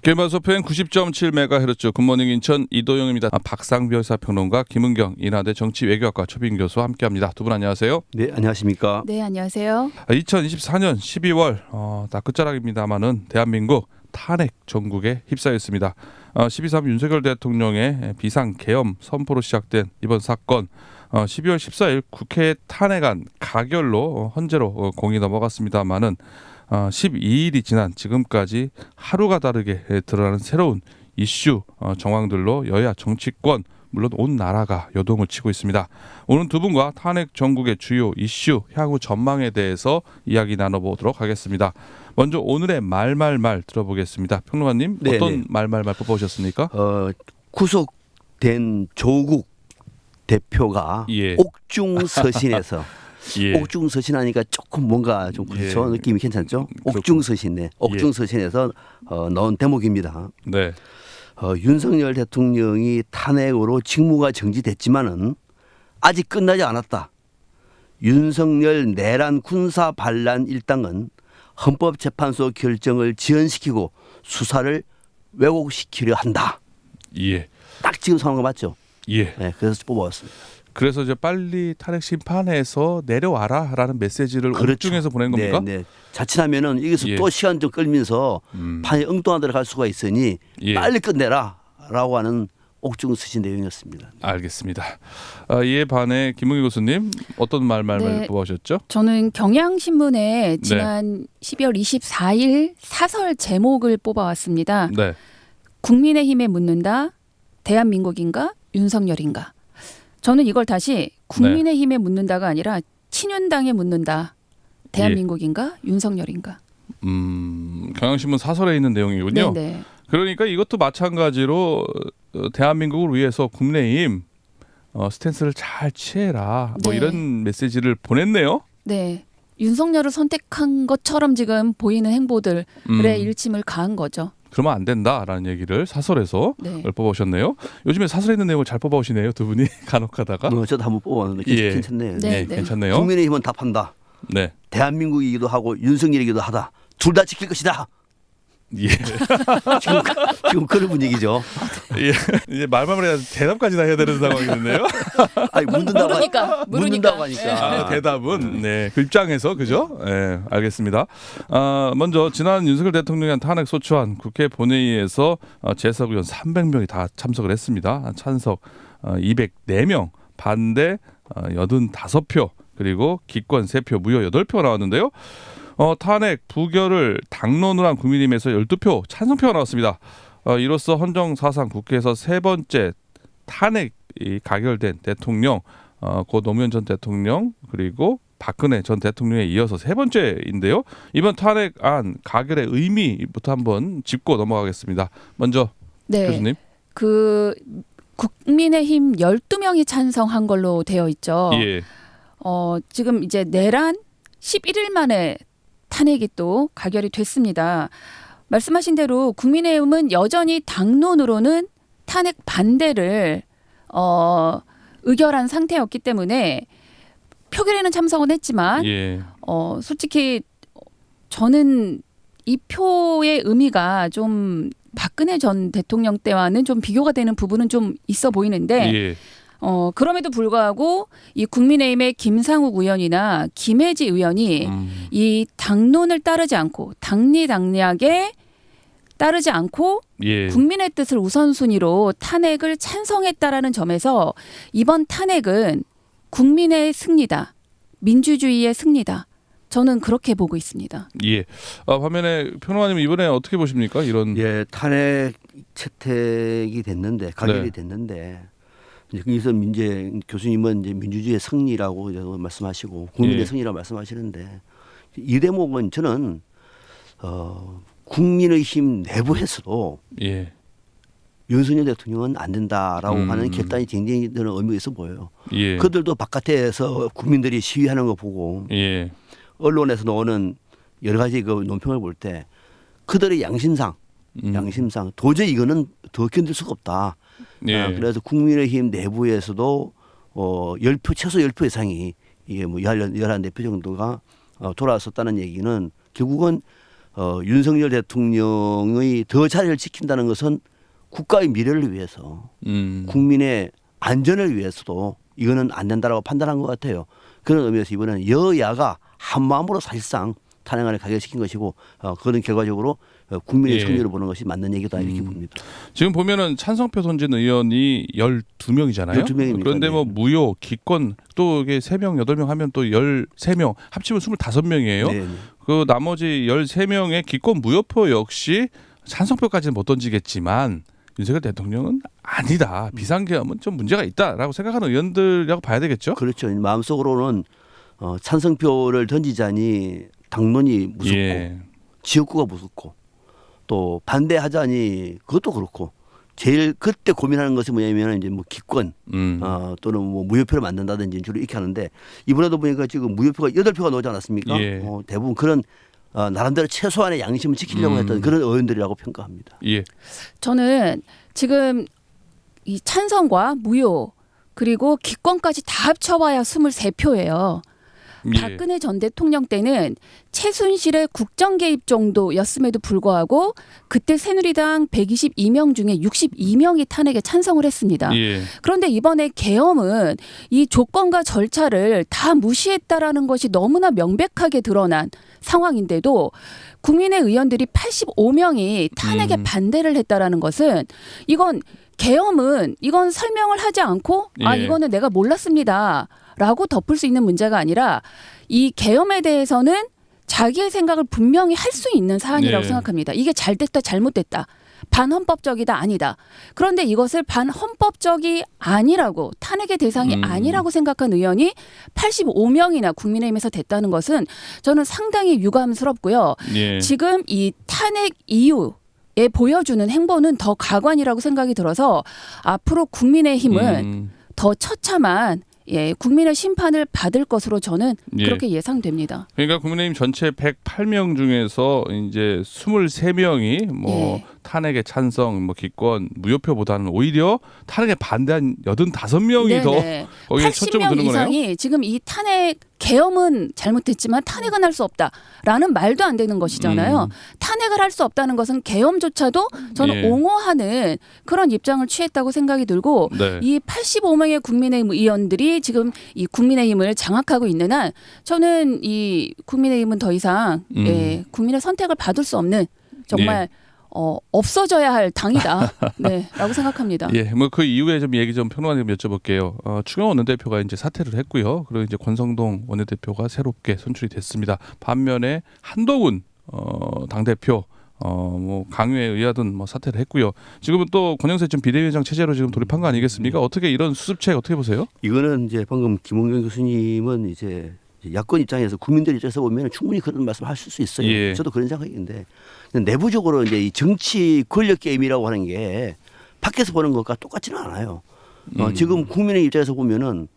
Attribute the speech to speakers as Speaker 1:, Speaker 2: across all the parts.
Speaker 1: 개마소펜 90.7MHz 굿모닝 인천 이도영입니다. 박상별 사평론가 김은경 인하대 정치외교학과 초빙교수와 함께합니다. 두 분 안녕하세요.
Speaker 2: 네, 안녕하십니까.
Speaker 3: 네, 안녕하세요.
Speaker 1: 2024년 12월 다 끝자락입니다만은 대한민국 탄핵 전국에 휩싸였습니다. 12.3 윤석열 대통령의 비상계엄 선포로 시작된 이번 사건 12월 14일 국회 탄핵안 가결로 헌재로 공이 넘어갔습니다만은 12일이 지난 지금까지 하루가 다르게 드러나는 새로운 이슈 정황들로 여야 정치권 물론 온 나라가 요동을 치고 있습니다. 오늘 두 분과 탄핵 전국의 주요 이슈 향후 전망에 대해서 이야기 나눠보도록 하겠습니다. 먼저 오늘의 말말말 들어보겠습니다. 평론가님 어떤 말말말 뽑아오셨습니까?
Speaker 2: 구속된 조국 대표가 옥중서신에서 옥중서신하니까 조금 뭔가 좀 그렇죠. 느낌이 괜찮죠? 옥중서신네. 옥중서신에서 넣은 대목입니다.
Speaker 1: 네.
Speaker 2: 윤석열 대통령이 탄핵으로 직무가 정지됐지만은 아직 끝나지 않았다. 윤석열 내란 군사 반란 일당은 헌법재판소 결정을 지연시키고 수사를 왜곡시키려 한다.
Speaker 1: 예.
Speaker 2: 딱 지금 상황 맞죠?
Speaker 1: 예.
Speaker 2: 네, 그래서 뽑아왔습니다.
Speaker 1: 그래서 이제 빨리 탄핵 심판에서 내려와라라는 메시지를 옥중에서 보낸 겁니까?
Speaker 2: 네. 자칫하면은 여기서 또 시간 좀 끌면서 판이 엉뚱한 데로 갈 수가 있으니 빨리 끝내라라고 하는 옥중서신 내용이었습니다.
Speaker 1: 알겠습니다. 이에 반해 김은기 교수님 어떤 말말말 뽑아오셨죠?
Speaker 3: 저는 경향신문에 지난 12월 24일 사설 제목을 뽑아왔습니다.
Speaker 1: 네.
Speaker 3: 국민의힘에 묻는다. 대한민국인가? 윤석열인가? 저는 이걸 다시 국민의힘에 묻는다가 아니라 친윤당에 묻는다. 대한민국인가? 윤석열인가?
Speaker 1: 경향신문 사설에 있는 내용이군요.
Speaker 3: 네네.
Speaker 1: 그러니까 이것도 마찬가지로 대한민국을 위해서 국민의힘 스탠스를 잘 취해라. 뭐 이런 메시지를 보냈네요.
Speaker 3: 네. 윤석열을 선택한 것처럼 지금 보이는 행보들의 일침을 가한 거죠.
Speaker 1: 그러면 안 된다라는 얘기를 사설에서 뽑아오셨네요. 요즘에 사설에 있는 내용을 잘 뽑아오시네요. 두 분이 간혹하다가.
Speaker 2: 저도 한번 뽑아왔는데 괜찮네요.
Speaker 3: 네.
Speaker 1: 괜찮네요.
Speaker 2: 국민의힘은 답한다.
Speaker 1: 네.
Speaker 2: 대한민국이기도 하고 윤석열이기도 하다. 둘 다 지킬 것이다.
Speaker 1: 예.
Speaker 2: 지금 그런 분위기죠.
Speaker 1: 예. 이제 말만 해야 대답까지 다 해야 되는 상황이었네요.
Speaker 2: 아니 묻는다고 하니까.
Speaker 1: 대답은 그 입장에서 그죠? 네, 알겠습니다. 먼저 지난 윤석열 대통령의 탄핵 소추안 국회 본회의에서 재석 의원 300명이 다 참석을 했습니다. 찬석 204명, 반대 85표, 그리고 기권 3표, 무효 8표가 나왔는데요. 탄핵 부결을 당론으로 한 국민의힘에서 12표 찬성표가 나왔습니다. 이로써 헌정사상 국회에서 세 번째 탄핵이 가결된 대통령, 고 노무현 전 대통령 그리고 박근혜 전 대통령에 이어서 세 번째인데요. 이번 탄핵안 가결의 의미부터 한번 짚고 넘어가겠습니다. 먼저 교수님.
Speaker 3: 국민의힘 12명이 찬성한 걸로 되어 있죠.
Speaker 1: 예.
Speaker 3: 지금 이제 내란 11일 만에 탄핵이 또 가결이 됐습니다. 말씀하신 대로 국민의힘은 여전히 당론으로는 탄핵 반대를 의결한 상태였기 때문에 표결에는 참석은 했지만 솔직히 저는 이 표의 의미가 좀 박근혜 전 대통령 때와는 좀 비교가 되는 부분은 좀 있어 보이는데 그럼에도 불구하고 이 국민의힘의 김상욱 의원이나 김혜지 의원이 이 당론을 따르지 않고 당리당략에 따르지 않고 국민의 뜻을 우선순위로 탄핵을 찬성했다라는 점에서 이번 탄핵은 국민의 승리다. 민주주의의 승리다. 저는 그렇게 보고 있습니다.
Speaker 1: 예. 화면에 평론가님 이번에 어떻게 보십니까? 이런
Speaker 2: 탄핵 채택이 됐는데 가결이 됐는데 여기서 이제 교수님은 이제 민주주의의 승리라고 말씀하시고 국민의 승리라고 말씀하시는데 이 대목은 저는 국민의힘 내부에서도 윤석열 대통령은 안 된다라고 하는 결단이 굉장히 저는 의미가 있어 보여요. 그들도 바깥에서 국민들이 시위하는 거 보고 언론에서 나오는 여러 가지 그 논평을 볼 때 그들의 양심상 도저히 이거는 더 견딜 수가 없다. 그래서 국민의힘 내부에서도 10표 최소 10표 이상이 이게 뭐 11대 표 정도가 돌아섰다는 얘기는 결국은 윤석열 대통령의 더 자리를 지킨다는 것은 국가의 미래를 위해서 국민의 안전을 위해서도 이거는 안 된다라고 판단한 것 같아요. 그런 의미에서 이번에는 여야가 한 마음으로 사실상 탄핵안을 가결시킨 것이고 그런 결과적으로 국민의 승리를 보는 것이 맞는 얘기다 이렇게 봅니다.
Speaker 1: 지금 보면은 찬성표 던진 의원이 12명이잖아요.
Speaker 2: 12명입니다.
Speaker 1: 그런데 뭐 무효, 기권 또 이게 3명, 8명 하면 또 13명 합치면 25명이에요.
Speaker 2: 네.
Speaker 1: 그 나머지 13명의 기권 무효표 역시 찬성표까지는 못 던지겠지만 윤석열 대통령은 아니다. 비상계엄은 좀 문제가 있다라고 생각하는 의원들이라고 봐야 되겠죠?
Speaker 2: 그렇죠. 마음속으로는 찬성표를 던지자니 당론이 무섭고 지역구가 무섭고 또 반대하자니 그것도 그렇고 제일 그때 고민하는 것이 뭐냐면 이제 뭐 기권 또는 뭐 무효표를 만든다든지 주로 이렇게 하는데 이번에도 보니까 지금 무효표가 8표가 나오지 않았습니까? 대부분 그런 나름대로 최소한의 양심을 지키려고 했던 그런 의원들이라고 평가합니다.
Speaker 3: 저는 지금 이 찬성과 무효 그리고 기권까지 다 합쳐봐야 23표예요. 박근혜 전 대통령 때는 최순실의 국정 개입 정도였음에도 불구하고 그때 새누리당 122명 중에 62명이 탄핵에 찬성을 했습니다. 그런데 이번에 계엄은 이 조건과 절차를 다 무시했다라는 것이 너무나 명백하게 드러난 상황인데도 국민의 의원들이 85명이 탄핵에 반대를 했다라는 것은 이건 계엄은 이건 설명을 하지 않고 이거는 내가 몰랐습니다. 라고 덮을 수 있는 문제가 아니라 이 계엄에 대해서는 자기의 생각을 분명히 할 수 있는 사안이라고 생각합니다. 이게 잘됐다 잘못됐다. 반헌법적이다 아니다. 그런데 이것을 반헌법적이 아니라고 탄핵의 대상이 아니라고 생각한 의원이 85명이나 국민의힘에서 됐다는 것은 저는 상당히 유감스럽고요. 지금 이 탄핵 이후에 보여주는 행보는 더 가관이라고 생각이 들어서 앞으로 국민의힘은 더 처참한 국민의 심판을 받을 것으로 저는 그렇게 예상됩니다.
Speaker 1: 그러니까 국민의힘 전체 108명 중에서 이제 23명이 뭐 탄핵에 찬성, 뭐 기권, 무효표보다는 오히려 탄핵에 반대한 85명이 더 거기에 초점을 두는 거네요. 80명
Speaker 3: 이상이 지금 이 탄핵 계엄은 잘못했지만 탄핵은 할 수 없다라는 말도 안 되는 것이잖아요. 탄핵을 할 수 없다는 것은 계엄조차도 저는 옹호하는 그런 입장을 취했다고 생각이 들고 이 85명의 국민의힘 의원들이 지금 이 국민의힘을 장악하고 있는 한 저는 이 국민의힘은 더 이상 국민의 선택을 받을 수 없는 정말 없어져야 할 당이다. 라고 생각합니다.
Speaker 1: 뭐 그 이후에 좀 얘기 좀 평론가님 여쭤볼게요. 추경 원내대표가 이제 사퇴를 했고요. 그리고 이제 권성동 원내대표가 새롭게 선출이 됐습니다. 반면에 한동훈 당대표 뭐 강요에 의하든 뭐 사퇴를 했고요. 지금은 또 권영세 전 비대위원장 체제로 지금 돌입한 거 아니겠습니까? 어떻게 이런 수습책 어떻게 보세요?
Speaker 2: 이거는 이제 방금 김홍경 교수님은 이제 야권 입장에서 국민들 입장에서 보면 충분히 그런 말씀을 하실 수 있어요. 저도 그런 생각인데 내부적으로 이제 이 정치 권력 게임이라고 하는 게 밖에서 보는 것과 똑같지는 않아요. 지금 국민의 입장에서 보면은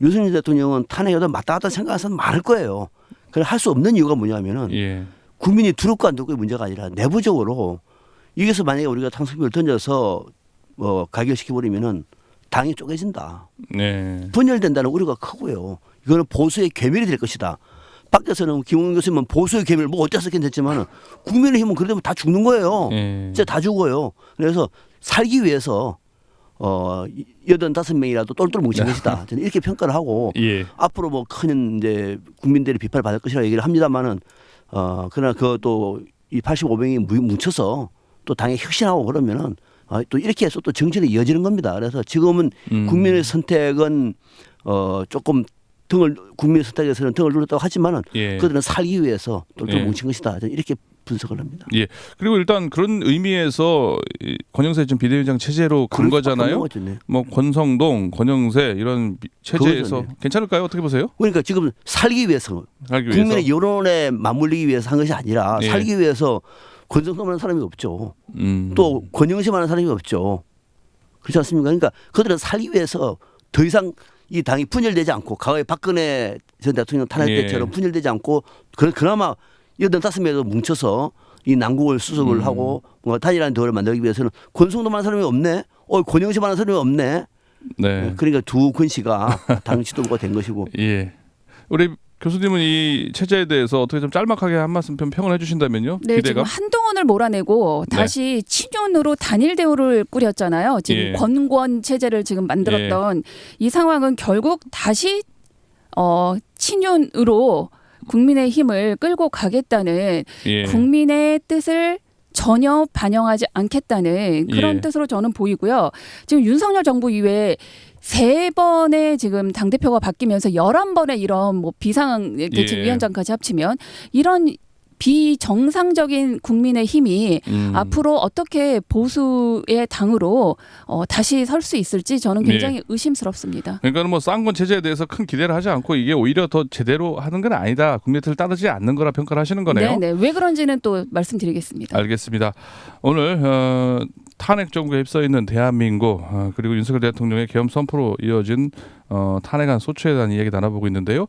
Speaker 2: 윤석열 대통령은 탄핵에도 맞다 생각하는 사람 많을 거예요. 그래 할 수 없는 이유가 뭐냐면은 국민이 두렵고 안 두렵고의 문제가 아니라 내부적으로 여기서 만약에 우리가 탕수비를 던져서 가결시켜 버리면은 당이 쪼개진다. 분열된다는 우려가 크고요. 이거는 보수의 괴멸이 될 것이다. 밖에서는 김홍근 교수님은 보수의 괴멸 뭐 어째서 괜찮지만 국민의힘은 그러면 다 죽는 거예요. 진짜 다 죽어요. 그래서 살기 위해서 85명이라도 똘똘 뭉친 것이다. 저는 이렇게 평가를 하고 앞으로 뭐 큰 이제 국민들의 비판을 받을 것이라고 얘기를 합니다만은 그러나 그것도 이 85명이 뭉쳐서 또 당에 혁신하고 그러면은 또 이렇게 해서 또 정치는 이어지는 겁니다. 그래서 지금은 국민의 선택은 조금 국민의 선택에서는 등을 눌렀다고 하지만은 그들은 살기 위해서 똘똘 뭉친 것이다. 저는 이렇게 분석을 합니다.
Speaker 1: 그리고 일단 그런 의미에서 권영세 전 비대위원장 체제로 간 거잖아요. 뭐 권성동, 권영세 이런 체제에서 그거죠, 괜찮을까요? 어떻게 보세요?
Speaker 2: 그러니까 지금 살기 위해서 국민의 여론에 맞물리기 위해서 한 것이 아니라 살기 위해서 권성동하는 사람이 없죠. 또 권영세하는 사람이 없죠. 그렇지 않습니까? 그러니까 그들은 살기 위해서 더 이상 이 당이 분열되지 않고 과거에 박근혜 전 대통령 탄핵 때처럼 분열되지 않고 그나마 85명도 뭉쳐서 이 난국을 수습을 하고 뭔가 단일한 대우를 만들기 위해서는 권성동만 사람이 없네. 권영세만 사람이 없네. 그러니까 두 권씨가 당 지도부가 된 것이고.
Speaker 1: 우리 교수님은 이 체제에 대해서 어떻게 좀 짤막하게 한 말씀 평을 해주신다면요.
Speaker 3: 네,
Speaker 1: 기대감?
Speaker 3: 지금 한동훈을 몰아내고 다시 친윤으로 단일 대우를 꾸렸잖아요. 지금 권권 체제를 지금 만들었던 이 상황은 결국 다시 친윤으로 국민의 힘을 끌고 가겠다는 국민의 뜻을 전혀 반영하지 않겠다는 그런 뜻으로 저는 보이고요. 지금 윤석열 정부 이후에 3번의 지금 당대표가 바뀌면서 11번의 이런 뭐 비상대책위원장까지 합치면 이런 비정상적인 국민의 힘이 앞으로 어떻게 보수의 당으로 다시 설 수 있을지 저는 굉장히 의심스럽습니다.
Speaker 1: 그러니까 뭐 쌍권 체제에 대해서 큰 기대를 하지 않고 이게 오히려 더 제대로 하는 건 아니다. 국민의 뜻을 따르지 않는 거라 평가를 하시는 거네요.
Speaker 3: 네, 왜 그런지는 또 말씀드리겠습니다.
Speaker 1: 알겠습니다. 오늘 탄핵 정부에 휩싸여 있는 대한민국 그리고 윤석열 대통령의 계엄 선포로 이어진 탄핵안 소추에 대한 이야기 나눠보고 있는데요.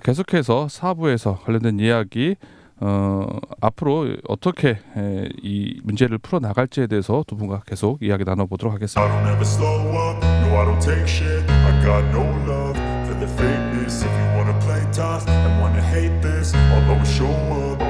Speaker 1: 계속해서 4부에서 관련된 이야기 앞으로 어떻게 이 문제를 풀어나갈지에 대해서 두 분과 계속 이야기 나눠보도록 하겠습니다.
Speaker 4: I don't ever slow up, no I don't take shit. I got no love for the fakeness. If you wanna play tough and wanna hate this, I'll always show up.